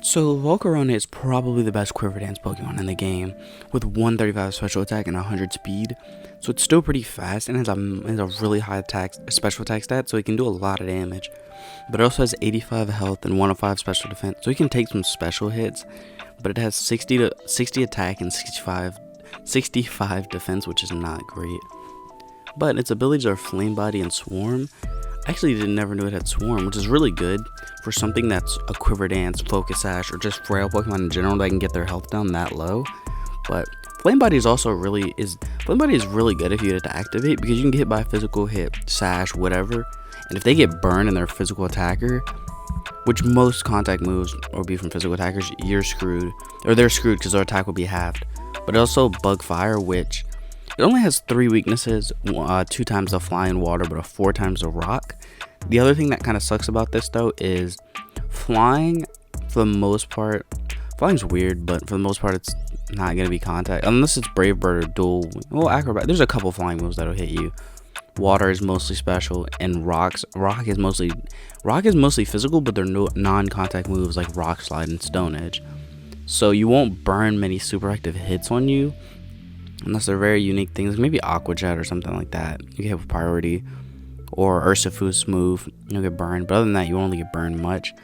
So Volcarona is probably the best quiver dance Pokemon in the game, with 135 special attack and 100 speed. So it's still pretty fast and has a really high special attack stat, so it can do a lot of damage. But it also has 85 health and 105 special defense, so it can take some special hits. But it has 60 attack and 65 defense, which is not great. But its abilities are Flame Body and Swarm. I actually never knew it had Swarm, which is really good for something that's a Quiver Dance, Focus Sash, or just frail Pokemon in general that can get their health down that low. But Flame Body is really good if you get it to activate, because you can get hit by a physical hit, Sash, whatever. And if they get burned and they're a physical attacker, which most contact moves will be from physical attackers, you're screwed. Or they're screwed because their attack will be halved. But also Bug Fire, which it only has 3 weaknesses, 2 times the fly and water, but 4 times the rock. The other thing that kind of sucks about this though is flying. For the most part, flying's weird, but for the most part it's not going to be contact unless it's Brave Bird or Dual. Well, Acrobat, there's a couple flying moves that'll hit you. Water is mostly special, and rock is mostly physical, but they're non-contact moves like Rock Slide and Stone Edge. So you won't burn many super active hits on you unless they're very unique things, maybe Aqua Jet or something like that. You can hit with Priority, or Urshifu's move, you'll get burned. But other than that, you won't really get burned much.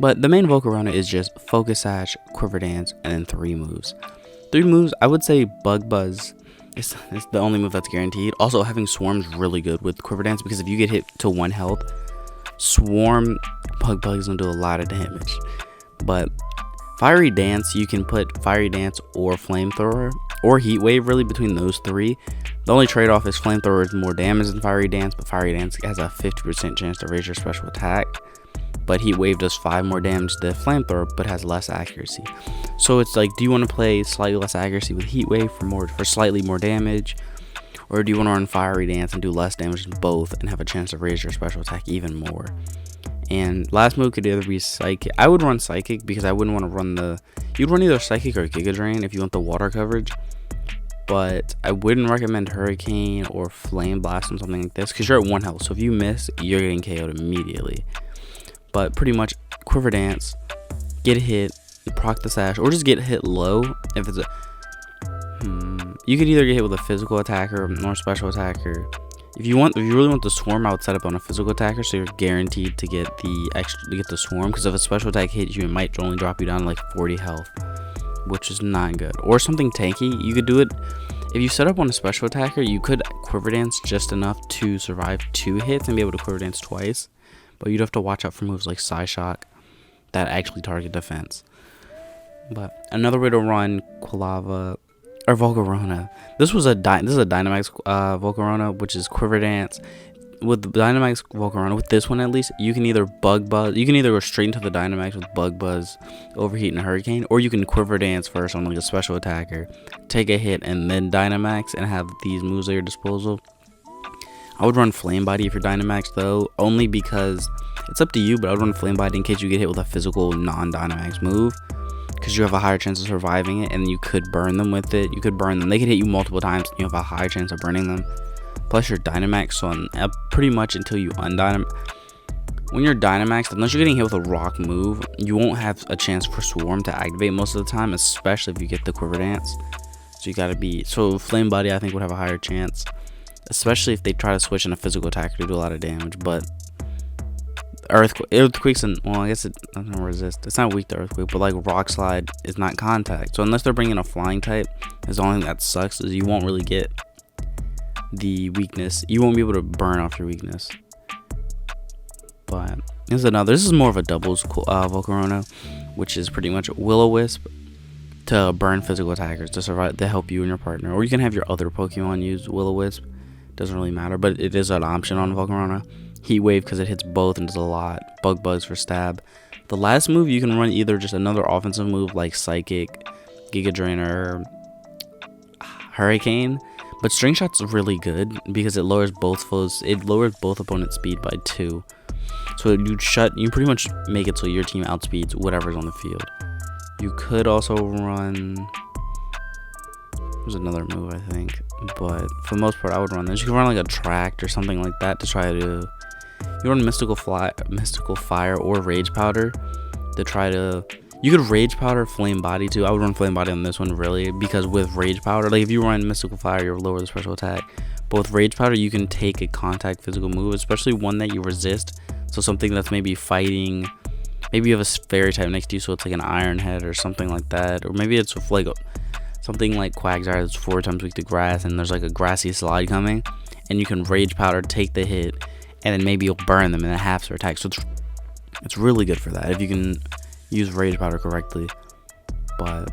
But the main Volcarona is just Focus Sash, Quiver Dance, and then 3 moves. 3 moves, I would say Bug Buzz. It's the only move that's guaranteed. Also, having Swarm's really good with Quiver Dance, because if you get hit to 1 health, Swarm Bug Buzz gonna do a lot of damage. But Fiery Dance, you can put Fiery Dance or Flamethrower or Heat Wave, really, between those 3. The only trade-off is Flamethrower is more damage than Fiery Dance, but Fiery Dance has a 50% chance to raise your special attack. But Heat Wave does 5 more damage than Flamethrower, but has less accuracy. So it's like, do you want to play slightly less accuracy with Heat Wave for slightly more damage? Or do you want to run Fiery Dance and do less damage in both and have a chance to raise your special attack even more? And last move could either be Psychic. I would run Psychic because I wouldn't want to run you'd run either Psychic or Giga Drain if you want the water coverage. But I wouldn't recommend Hurricane or Flame Blast on something like this, because you're at 1 health. So if you miss, you're getting KO'd immediately. But pretty much Quiver Dance, get hit, proc the Sash, or just get hit low. If it's you could either get hit with a physical attacker or a special attacker. If you really want the Swarm, I would set up on a physical attacker, so you're guaranteed to get the Swarm. Because if a special attack hits you, it might only drop you down to like 40 health, which is not good. Or something tanky. You could do it if you set up on a special attacker. You could Quiver Dance just enough to survive 2 hits and be able to Quiver Dance twice. But you'd have to watch out for moves like Psyshock that actually target defense. But another way to run Quilava or Volcarona. This is a Dynamax Volcarona, which is Quiver Dance. With the Dynamax Volcarona, with this one at least, you can either you can either go straight into the Dynamax with Bug Buzz, Overheat, and Hurricane, or you can Quiver Dance first on like a special attacker, take a hit, and then Dynamax and have these moves at your disposal. I would run Flame Body if you're Dynamax though, only because it's up to you, but I would run Flame Body in case you get hit with a physical non-Dynamax move, because you have a higher chance of surviving it, and you could burn them with it. You could burn them. They could hit you multiple times, and you have a higher chance of burning them. Plus you're Dynamax, so pretty much until you undynamax. When you're Dynamax, unless you're getting hit with a rock move, you won't have a chance for Swarm to activate most of the time, especially if you get the Quiver Dance. So Flame Body I think would have a higher chance, especially if they try to switch in a physical attacker to do a lot of damage. But Earthquakes, and well, I guess it doesn't resist. It's not weak to Earthquake, but like Rock Slide is not contact. So unless they're bringing a flying type, is the only thing that sucks, is you won't really get the weakness. You won't be able to burn off your weakness. But this is more of a doubles Volcarona, which is pretty much Will-O-Wisp to burn physical attackers to survive, to help you and your partner. Or you can have your other Pokemon use Will-O-Wisp. Doesn't really matter, but it is an option on Volcarona. Heat Wave because it hits both and does a lot. Bug Buzz for stab. The last move, you can run either just another offensive move like Psychic, Giga Drain, or Hurricane. But String Shot's really good because it lowers both opponents' speed by 2. So you pretty much make it so your team outspeeds whatever's on the field. You could also run, there's another move I think, but for the most part I would run this. You can run like a Tract or something like that to try to, you run Mystical Fire or Rage Powder to try to, You could Rage Powder, Flame Body too. I would run Flame Body on this one really, because with Rage Powder, like if you run Mystical Fire, you'll lower the special attack. But with Rage Powder, you can take a contact physical move, especially one that you resist. So something that's maybe fighting, maybe you have a fairy type next to you, so it's like an Iron Head or something like that. Or maybe it's like something like Quagsire that's 4 times weak to grass, and there's like a grassy slide coming, and you can Rage Powder, take the hit, and then maybe you'll burn them and then half their attack. So it's really good for that if you can use Rage Powder correctly. But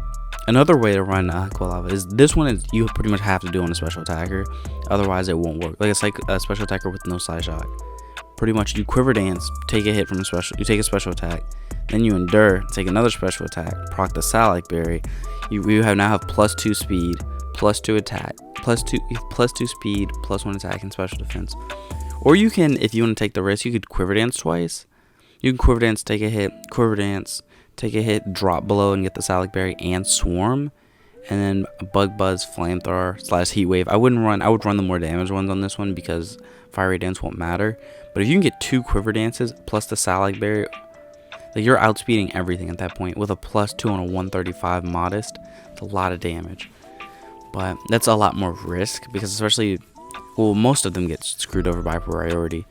another way to run Quilava is this one is you pretty much have to do on a special attacker, otherwise it won't work. Like it's like a special attacker with no side shock. Pretty much you Quiver Dance, take a hit from a special, you take a special attack, then you Endure, take another special attack, proc the Salac Berry. You now have +2 speed, +2 attack, +2 speed, +1 attack and special defense. Or you can, if you want to take the risk, you could Quiver Dance twice. You can Quiver Dance, take a hit, Quiver Dance, take a hit, drop below and get the Salac Berry and Swarm, and then Bug Buzz, Flamethrower / Heat Wave. I would run the more damage ones on this one because Fiery Dance won't matter. But if you can get 2 Quiver Dances plus the Salac Berry, like you're outspeeding everything at that point with a +2 on a 135 modest. It's a lot of damage, but that's a lot more risk because especially, well, most of them get screwed over by priority.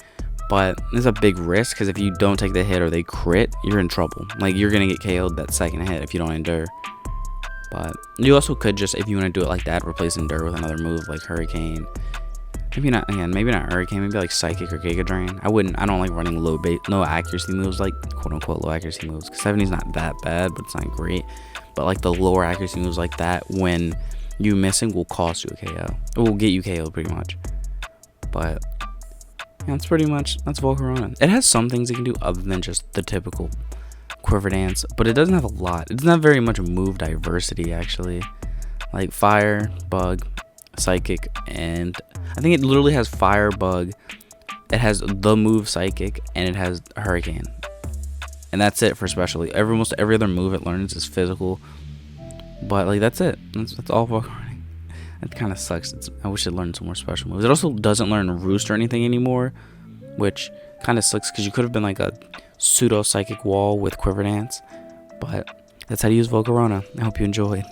But it's a big risk because if you don't take the hit or they crit, you're in trouble. Like you're gonna get KO'd that second hit if you don't Endure. But you also could just, if you want to do it like that, replace Endure with another move like Hurricane. Maybe not Hurricane, maybe like Psychic or Giga Drain. I don't like running low accuracy moves, like quote unquote low accuracy moves, because 70's not that bad, but it's not great. But like the lower accuracy moves like that, when you missing will cost you a KO. It will get you KO pretty much. But yeah, that's Volcarona. It has some things it can do other than just the typical Quiver Dance, but it doesn't have a lot. It doesn't have very much move diversity actually. Like Fire, Bug, Psychic, and I think it literally has Fire, Bug. It has the move Psychic, and it has Hurricane, and that's it for specialty. Almost every other move it learns is physical, but like that's it. That's all Volcarona. That kind of sucks. I wish it learned some more special moves. It also doesn't learn Roost or anything anymore, which kind of sucks because you could have been like a pseudo Psychic Wall with Quiver Dance. But that's how to use Volcarona. I hope you enjoyed.